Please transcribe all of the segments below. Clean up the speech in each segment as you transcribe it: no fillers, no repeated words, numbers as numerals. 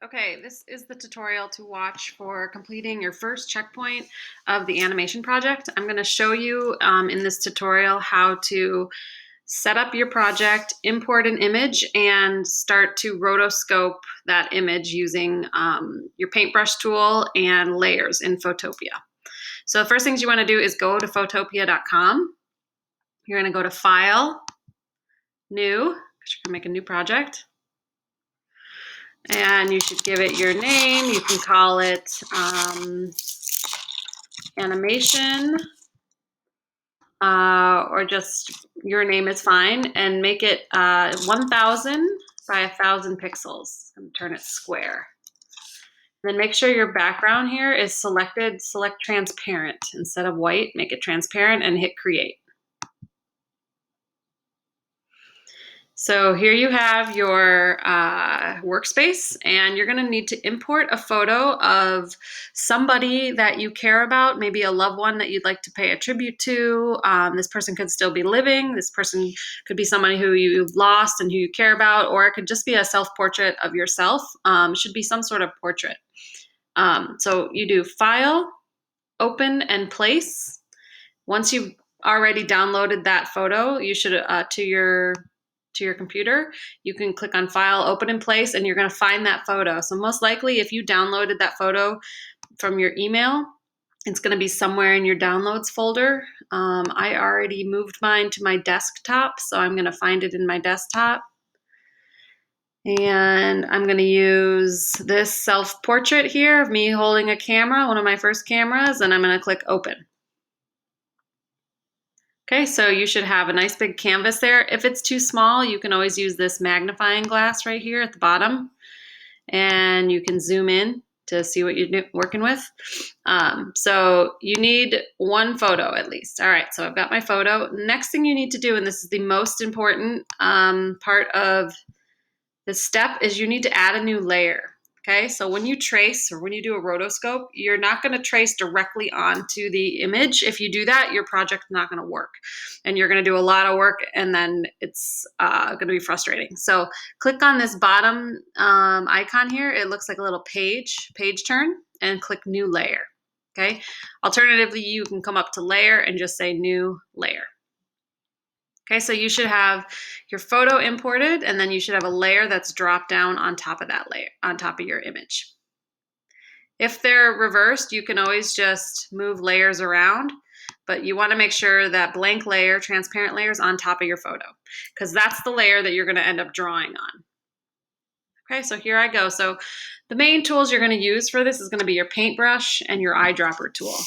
Okay, this is the tutorial to watch for completing your first checkpoint of the animation project. I'm going to show you in this tutorial how to set up your project, import an image, and start to rotoscope that image using your paintbrush tool and layers in Photopea. So the first things you want to do is go to photopea.com. You're going to go to File, New, because you're going to make a new project. And you should give it your name. You can call it animation, or just your name is fine. And make it 1000 by 1000 pixels. And turn it square. Then make sure your background here is selected. Select transparent instead of white. Make it transparent and hit create. So here you have your workspace, and you're going to need to import a photo of somebody that you care about, maybe a loved one that you'd like to pay a tribute to. This person could still be living. This person could be somebody who you've lost and who you care about, or it could just be a self-portrait of yourself. It should be some sort of portrait. So you do File, Open, and Place. Once you've already downloaded that photo, you should to your computer, you can click on File, Open in Place, and you're going to find that photo. So most likely, if you downloaded that photo from your email, it's going to be somewhere in your downloads folder. I already moved mine to my desktop, so I'm going to find it in my desktop. And I'm going to use this self-portrait here of me holding a camera, one of my first cameras, and I'm going to click Open. Okay, so you should have a nice big canvas there. If it's too small, you can always use this magnifying glass right here at the bottom, and you can zoom in to see what you're working with. So you need one photo at least. All right, so I've got my photo. Next thing you need to do, and this is the most important part of this step, is you need to add a new layer. Okay, so when you trace or when you do a rotoscope, you're not going to trace directly onto the image. If you do that, your project's not going to work, and you're going to do a lot of work, and then it's going to be frustrating. So click on this bottom icon here. It looks like a little page turn, and click New Layer. Okay. Alternatively, you can come up to Layer and just say New Layer. Okay, so you should have your photo imported, and then you should have a layer that's dropped down on top of that layer, on top of your image. If they're reversed, you can always just move layers around, but you want to make sure that blank layer, transparent layer, is on top of your photo, because that's the layer that you're going to end up drawing on. Okay, so here I go. So the main tools you're going to use for this is going to be your paintbrush and your eyedropper tool.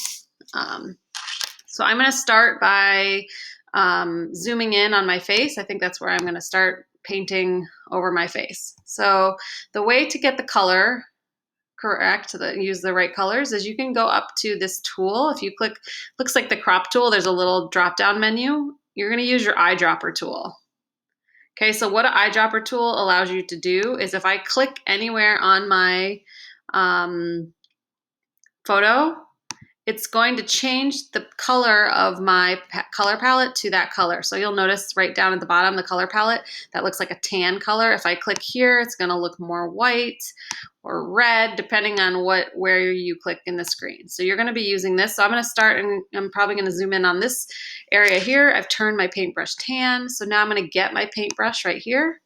So I'm going to start by zooming in on my face. I think that's where I'm going to start painting over my face. So the way to get the color correct, use the right colors, is you can go up to this tool. If you click, looks like the crop tool, there's a little drop down menu. You're going to use your eyedropper tool. Okay, so what an eyedropper tool allows you to do is if I click anywhere on my photo, it's going to change the color of my color palette to that color. So you'll notice right down at the bottom, the color palette, that looks like a tan color. If I click here, it's going to look more white or red, depending on where you click in the screen. So you're going to be using this. So I'm going to start, and I'm probably going to zoom in on this area here. I've turned my paintbrush tan. So now I'm going to get my paintbrush right here,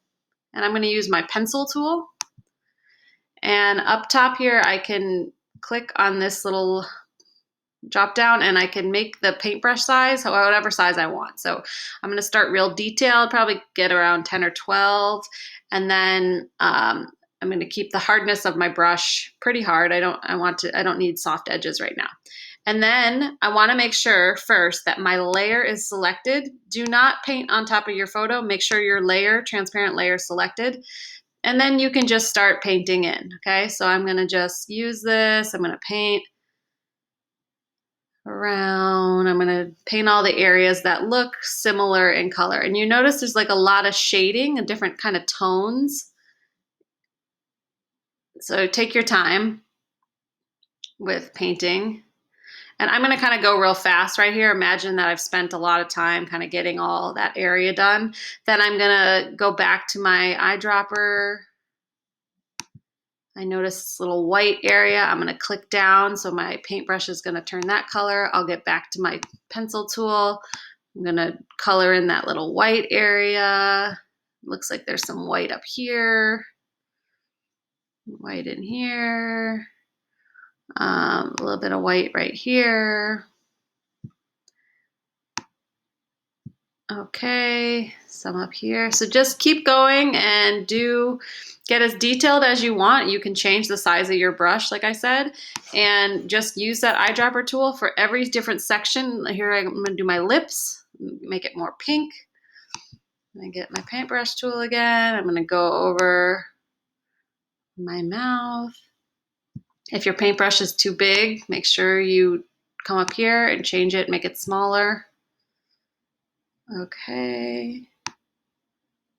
and I'm going to use my pencil tool. And up top here, I can click on this little drop down, and I can make the paintbrush size whatever size I want. So I'm going to start real detailed, probably get around 10 or 12, and then I'm going to keep the hardness of my brush pretty hard. I don't need soft edges right now. And then I want to make sure first that my layer is selected. Do not paint on top of your photo. Make sure your layer, transparent layer, is selected. And then you can just start painting in. Okay, so I'm going to just use this. I'm going to paint around. I'm going to paint all the areas that look similar in color. And you notice there's like a lot of shading and different kind of tones. So take your time with painting. And I'm going to kind of go real fast right here. Imagine that I've spent a lot of time kind of getting all that area done. Then I'm going to go back to my eyedropper. I notice this little white area. I'm going to click down, so my paintbrush is going to turn that color. I'll get back to my pencil tool. I'm going to color in that little white area. Looks like there's some white up here, white in here, a little bit of white right here. Okay, some up here. So just keep going and get as detailed as you want. You can change the size of your brush, like I said, and just use that eyedropper tool for every different section. Here I'm gonna do my lips, make it more pink. I get my paintbrush tool again. I'm gonna go over my mouth. If your paintbrush is too big, make sure you come up here and change it, make it smaller. Okay,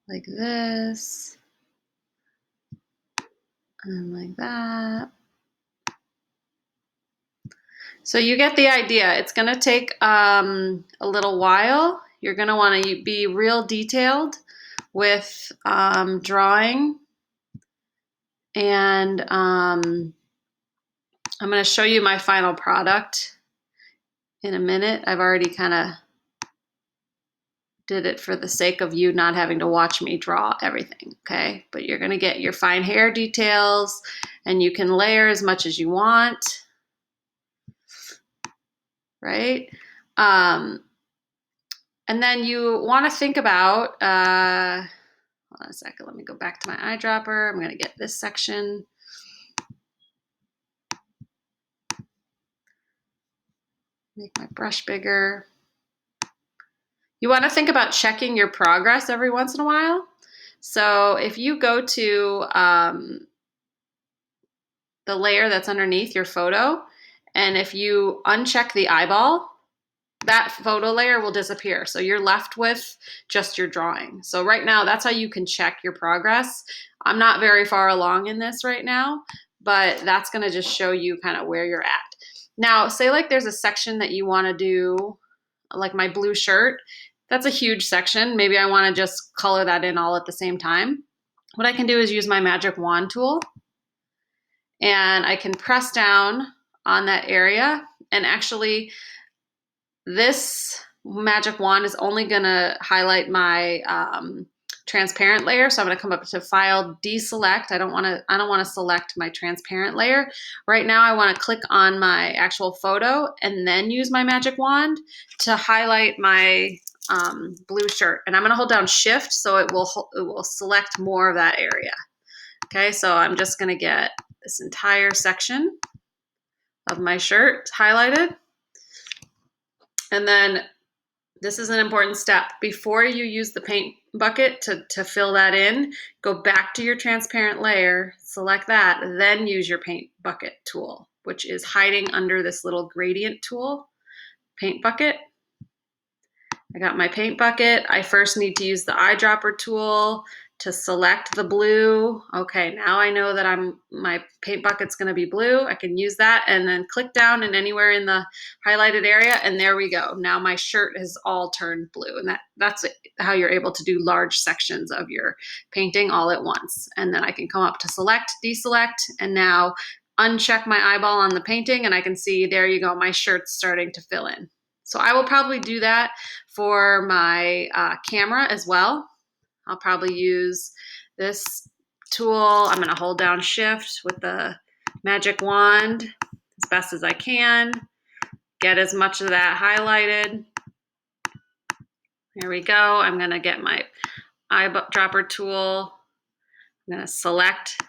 like this, and like that. So you get the idea. It's going to take a little while. You're going to want to be real detailed with drawing. And I'm going to show you my final product in a minute. I've already kind of did it for the sake of you not having to watch me draw everything, okay? But you're going to get your fine hair details, and you can layer as much as you want, right? And then you want to think about, hold on a second, let me go back to my eyedropper. I'm going to get this section. Make my brush bigger. You want to think about checking your progress every once in a while. So if you go to the layer that's underneath your photo, and if you uncheck the eyeball, that photo layer will disappear. So you're left with just your drawing. So right now, that's how you can check your progress. I'm not very far along in this right now, but that's gonna just show you kind of where you're at. Now, say like there's a section that you wanna do, like my blue shirt. That's a huge section. Maybe I wanna just color that in all at the same time. What I can do is use my magic wand tool, and I can press down on that area, and actually, this magic wand is only gonna highlight my transparent layer. So I'm gonna come up to File, Deselect. I don't wanna select my transparent layer. Right now I wanna click on my actual photo and then use my magic wand to highlight my blue shirt. And I'm gonna hold down Shift so it will select more of that area. Okay, so I'm just gonna get this entire section of my shirt highlighted. And then this is an important step. Before you use the paint bucket to fill that in, go back to your transparent layer, select that, then use your paint bucket tool, which is hiding under this little gradient tool, paint bucket. I got my paint bucket. I first need to use the eyedropper tool to select the blue. Okay, now I know that my paint bucket's gonna be blue. I can use that and then click down and anywhere in the highlighted area, and there we go. Now my shirt has all turned blue, and that's how you're able to do large sections of your painting all at once. And then I can come up to Select, Deselect, and now uncheck my eyeball on the painting, and I can see, there you go, my shirt's starting to fill in. So I will probably do that for my camera as well. I'll probably use this tool. I'm going to hold down Shift with the magic wand as best as I can. Get as much of that highlighted. There we go. I'm going to get my eyedropper tool. I'm going to select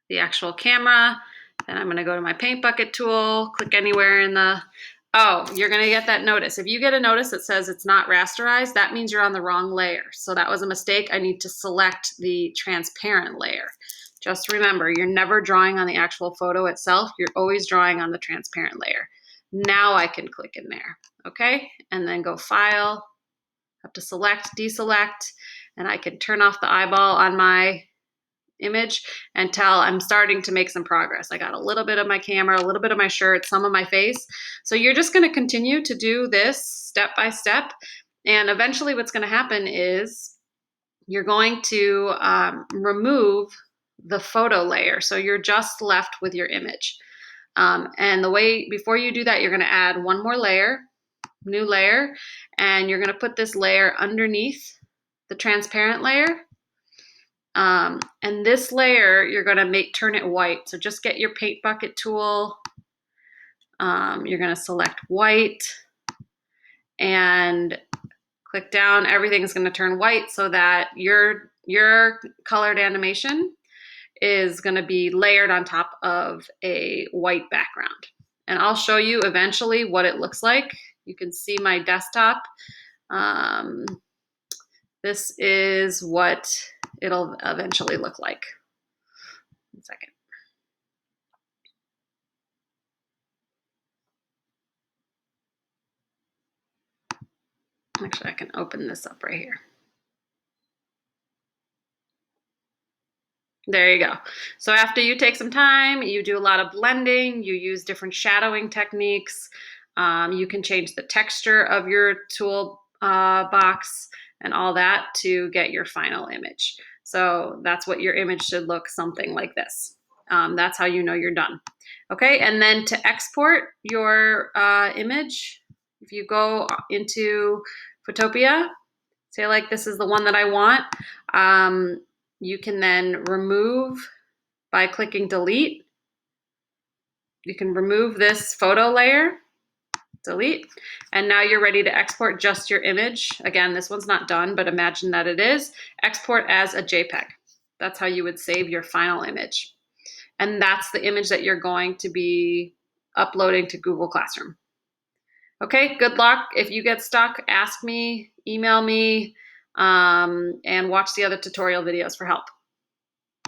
the actual camera. Then I'm going to go to my paint bucket tool, click anywhere in the... Oh, you're going to get that notice. If you get a notice that says it's not rasterized, that means you're on the wrong layer. So that was a mistake. I need to select the transparent layer. Just remember, you're never drawing on the actual photo itself. You're always drawing on the transparent layer. Now I can click in there, okay? And then go File, have to Select, Deselect, and I can turn off the eyeball on my image and tell I'm starting to make some progress. I got a little bit of my camera, a little bit of my shirt, some of my face. So you're just going to continue to do this step by step. And eventually what's going to happen is you're going to remove the photo layer. So you're just left with your image. And the way, before you do that, you're gonna add one more layer, new layer, and you're gonna put this layer underneath the transparent layer. And this layer, you're gonna turn it white. So just get your paint bucket tool. You're gonna select white and click down. Everything's gonna turn white so that your colored animation is gonna be layered on top of a white background. And I'll show you eventually what it looks like. You can see my desktop. This is what it'll eventually look like. 1 second. Actually, I can open this up right here. There you go. So after you take some time, you do a lot of blending, you use different shadowing techniques, you can change the texture of your tool box and all that to get your final image. So that's what your image should look, something like this. That's how you know you're done. Okay, and then to export your image, if you go into Photopea, say like this is the one that I want, you can then remove by clicking delete. You can remove this photo layer, delete, and now you're ready to export just your image. Again, this one's not done, but imagine that it is. Export as a JPEG. That's how you would save your final image. And that's the image that you're going to be uploading to Google Classroom. Okay, good luck. If you get stuck, ask me, email me, and watch the other tutorial videos for help.